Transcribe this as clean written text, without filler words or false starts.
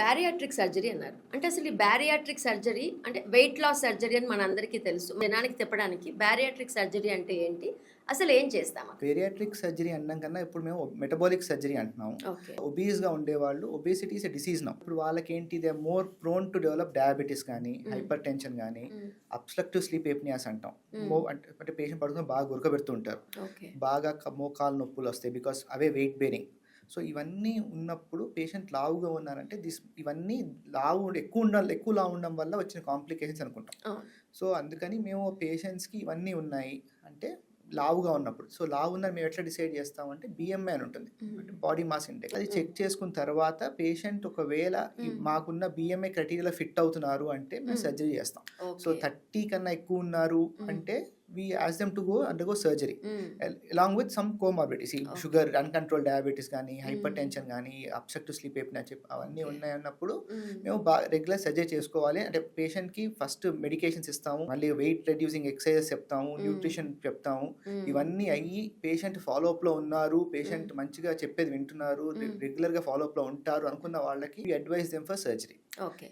Bariatric surgery అన్నారు. అంటే అసలు ఈ బ్యారియాట్రిక్ సర్జరీ అంటే వెయిట్ లాస్ సర్జరీ అని మనందరికీ తెలుసు. జనానికి తిప్పడానికి బ్యారియాట్రిక్ సర్జరీ అంటే ఏంటి? అసలు ఏం చేస్తాం? పేరియాట్రిక్ సర్జరీ అనడం కన్నా ఇప్పుడు మేము మెటబాలిక్ సర్జరీ అంటున్నాం. ఓకే. ఒబీస్‌గా ఉండేవాళ్ళు, obesity is a disease now. ఇప్పుడు వాళ్ళకేంటి, they are more prone to develop diabetes గానీ, హైపర్ టెన్షన్ గానీ, అబ్స్ట్రక్టివ్ స్లీప్ ఎప్నియాస్ అంటాం. అంటే పేషెంట్ పడుకొని బాగా గురకబెడుతూ ఉంటారు. ఓకే. బాగా మోకాలు నొప్పులు వస్తాయి, because away weight bearing. So ఇవన్నీ ఉన్నప్పుడు పేషెంట్ లావుగా ఉన్నారంటే ఇవన్నీ ఎక్కువ లావు ఉండడం వల్ల వచ్చిన కాంప్లికేషన్స్ అనుకుంటాం. సో అందుకని మేము పేషెంట్స్కి ఇవన్నీ ఉన్నాయి అంటే లావుగా ఉన్నప్పుడు. సో లావు ఉందని మేము ఎట్లా డిసైడ్ చేస్తామంటే బిఎంఐ అని ఉంటుంది, అంటే బాడీ మాస్ ఇండెక్స్. అది చెక్ చేసుకున్న తర్వాత పేషెంట్ ఒకవేళ మాకున్న బిఎంఐ క్రైటీరియా ఫిట్ అవుతున్నారు అంటే మేము సర్జరీ చేస్తాం. సో 30 కన్నా ఎక్కువ ఉన్నారు అంటే we ask them to go undergo surgery along with some comorbidities, sugar, uncontrolled diabetes కానీ, హైపర్ టెన్షన్ కానీ, obstructive sleep apnea అవన్నీ ఉన్నాయన్నప్పుడు మేము రెగ్యులర్ సర్జరీ చేసుకోవాలి. అంటే పేషెంట్కి ఫస్ట్ మెడికేషన్స్ ఇస్తాము, మళ్ళీ వెయిట్ రెడ్యూసింగ్ ఎక్సర్సైజెస్ చెప్తాము, న్యూట్రిషన్ చెప్తాము. ఇవన్నీ అయ్యి పేషెంట్ ఫాలోఅప్లో ఉన్నారు, పేషెంట్ మంచిగా చెప్పేది వింటున్నారు, రెగ్యులర్గా ఫాలోఅప్లో ఉంటారు అనుకున్న వాళ్ళకి advise them for surgery. Okay.